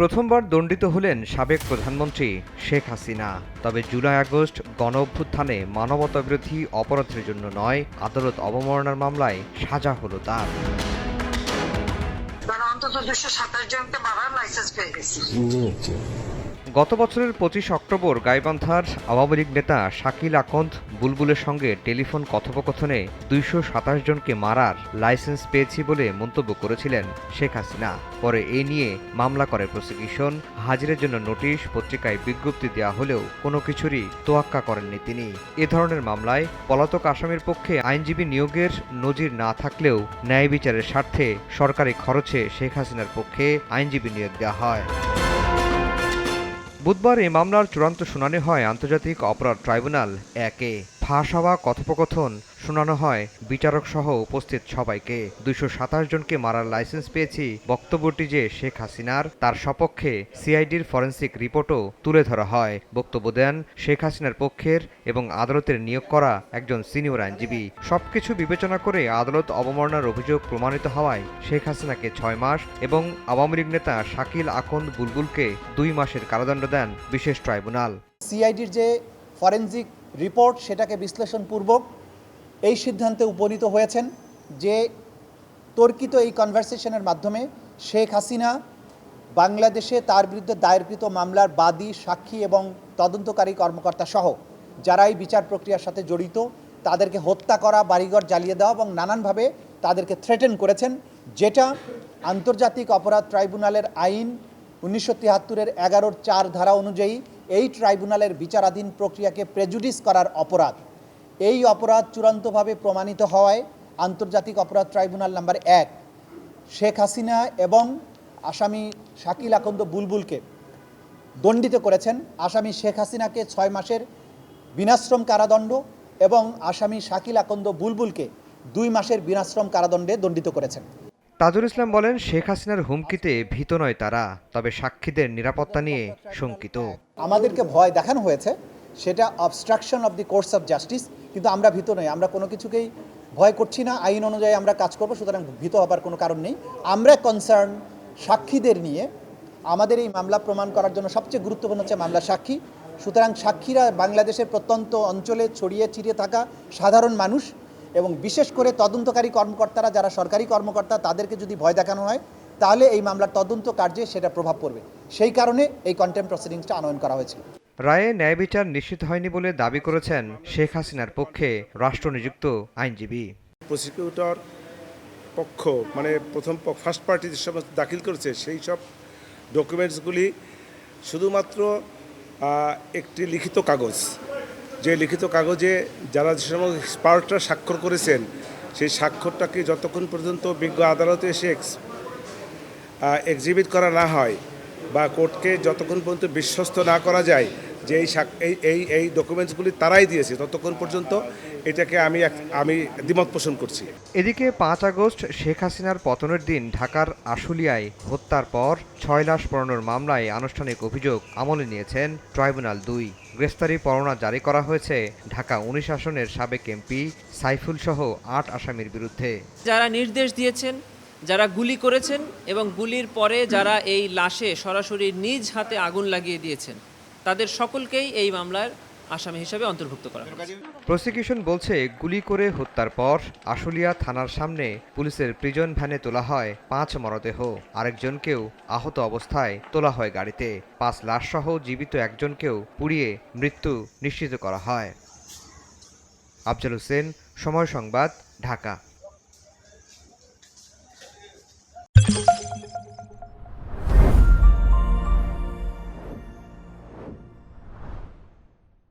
প্রথমবার দণ্ডিত হলেন সাবেক প্রধানমন্ত্রী শেখ হাসিনা। তবে জুলাই আগস্ট গণঅভ্যুত্থানে মানবতাবিরোধী অপরাধের জন্য নয়, আদালত অবমাননার মামলায় সাজা হলো তার। অন্তত 227 জনকে মারার লাইসেন্স পেয়ে গেছি। গত বছরের 25 অক্টোবর গাইবান্ধার আওয়ামী লীগ নেতা শাকিল আকন্দ বুলবুলের সঙ্গে টেলিফোন কথোপকথনে 227 জনকে মারার লাইসেন্স পেয়েছি বলে মন্তব্য করেছিলেন শেখ হাসিনা। পরে এ নিয়ে মামলা করে প্রসিকিউশন। হাজিরের জন্য নোটিশ, পত্রিকায় বিজ্ঞপ্তি দেওয়া হলেও কোনো কিছুরই তোয়াক্কা করেননি তিনি। এ ধরনের মামলায় পলাতক আসামির পক্ষে আইনজীবী নিয়োগের নজির না থাকলেও ন্যায় বিচারের স্বার্থে সরকারি খরচে শেখ হাসিনার পক্ষে আইনজীবী নিয়োগ দেওয়া হয়। বুধবার এই মামলার চূড়ান্ত শুনানি হয় আন্তর্জাতিক অপরাধ ট্রাইব্যুনাল 1-এ। ফাঁস হওয়া কথোপকথন শোনানো হয় বিচারক সহ উপস্থিত সবাইকে। 227 জনকে মারার লাইসেন্স পেয়েছি বক্তব্যটি যে শেখ হাসিনার, তার সপক্ষে সিআইডির ফরেনসিক রিপোর্টও তুলে ধরা হয়। বক্তব্য দেন শেখ হাসিনার পক্ষের এবং আদালতের নিয়োগ করা একজন সিনিয়র আইনজীবী। সবকিছু বিবেচনা করে আদালত অবমাননার অভিযোগ প্রমাণিত হওয়ায় শেখ হাসিনাকে 6 মাস এবং আওয়ামী লীগ নেতা শাকিল আকন্দ বুলবুলকে 2 মাসের কারাদণ্ড দেন বিশেষ ট্রাইব্যুনাল। সিআইডির যে ফরেনসিক রিপোর্ট সেটাকে বিশ্লেষণপূর্বক এই সিদ্ধান্তে উপনীত হয়েছেন যে তর্কিত এই কনভারসেশনের মাধ্যমে শেখ হাসিনা বাংলাদেশে তার বিরুদ্ধে দায়েরকৃত মামলার বাদী, সাক্ষী এবং তদন্তকারী কর্মকর্তা সহ যারা এই বিচার প্রক্রিয়ার সাথে জড়িত তাদেরকে হত্যা করা, বাড়িঘর জ্বালিয়ে দেওয়া এবং নানানভাবে তাদেরকে থ্রেটেন করেছেন, যেটা আন্তর্জাতিক অপরাধ ট্রাইব্যুনালের আইন 1973-এর 11-4 ধারা অনুযায়ী এই ট্রাইব্যুনালের বিচারাধীন প্রক্রিয়াকে প্রেজুডিস করার অপরাধ। এই অপরাধ চূড়ান্তভাবে প্রমাণিত হওয়ায় আন্তর্জাতিক অপরাধ ট্রাইব্যুনাল নাম্বার 1 শেখ হাসিনা এবং আসামি শাকিল আকন্দ বুলবুলকে দণ্ডিত করেছেন। আসামি শেখ হাসিনাকে 6 মাসের বিনাশ্রম কারাদণ্ড এবং আসামি শাকিল আকন্দ বুলবুলকে 2 মাসের বিনাশ্রম কারাদণ্ডে দণ্ডিত করেছেন। তাজুল ইসলাম বলেন, শেখ হাসিনার হুমকিতে ভীত নয় তারা, তবে সাক্ষীদের নিরাপত্তা নিয়ে শঙ্কিত। আমাদেরকে ভয় দেখানো হয়েছে, সেটা obstruction of the course of justice, কিন্তু আমরা ভীত নই। আমরা কোনো কিছুকেই ভয় করছি না। আইন অনুযায়ী আমরা কাজ করব, সুতরাং ভীত হবার কোনো কারণ নেই। আমরা কনসার্ন সাক্ষীদের নিয়ে। আমাদের এই মামলা প্রমাণ করার জন্য সবচেয়ে গুরুত্বপূর্ণ হচ্ছে মামলা সাক্ষী। সুতরাং সাক্ষীরা বাংলাদেশের প্রত্যন্ত অঞ্চলে ছড়িয়ে ছিটিয়ে থাকা সাধারণ মানুষ এবং বিশেষ করে তদন্তকারী কর্মকর্তারা যারা সরকারি কর্মকর্তা, তাদেরকে যদি ভয় দেখানো হয় তাহলে এই মামলার তদন্ত কার্যে সেটা প্রভাব পড়বে। সেই কারণে এই কন্টেম্পট প্রসিডিংসটা আনয়ন করা হয়েছিল। রায়ে ন্যায় বিচার নিশ্চিত হয়নি বলে দাবি করেছেন শেখ হাসিনার পক্ষে রাষ্ট্রনিযুক্ত আইনজীবী। প্রসিকিউটর পক্ষ মানে ফার্স্ট পার্টি যে সমস্ত দাখিল করেছে সেই সব ডকুমেন্টসগুলি শুধুমাত্র একটি লিখিত কাগজ, যে লিখিত কাগজে যারা যে সময় এক্সপার্টরা স্বাক্ষর করেছেন সেই স্বাক্ষরটাকে যতক্ষণ পর্যন্ত বিজ্ঞ আদালতে এসে এক্সিবিট করা না হয় বা কোর্টকে যতক্ষণ পর্যন্ত বিশ্বস্ত না করা যায় যে এই ডকুমেন্টসগুলি তারাই দিয়েছে, ততক্ষণ পর্যন্ত এটাকে আমি দ্বিমত পোষণ করছি। এদিকে 5 আগস্ট শেখ হাসিনার পতনের দিন ঢাকার আশুলিয়ায় হত্যার পর 6 লাশ পোড়ানোর মামলায় আনুষ্ঠানিক অভিযোগ আমলে নিয়েছেন ট্রাইব্যুনাল 2। গ্রেফতারি পরোয়ানা জারি করা হয়েছে ঢাকা 19 আসনের সাবেক এমপি সাইফুল সহ 8 আসামির বিরুদ্ধে। যারা নির্দেশ দিয়েছেন, যারা গুলি করেছেন এবং গুলির পরে যারা এই লাশে সরাসরি নিজ হাতে আগুন লাগিয়ে দিয়েছেন, তাদের সকলকেই এই মামলার আসামি হিসেবে অন্তর্ভুক্ত করা হয়েছে। প্রসিকিউশন বলছে, গুলি করে হত্যার পর আশুলিয়া থানার সামনে পুলিশের প্রিজন ভ্যানে তোলা হয় 5 মরদেহ। আরেকজনকেও আহত অবস্থায় তোলা হয় গাড়িতে। 5 লাশ সহ জীবিত একজনকেও পুড়িয়ে মৃত্যু নিশ্চিত করা হয়। আফজাল হোসেন, সময় সংবাদ, ঢাকা।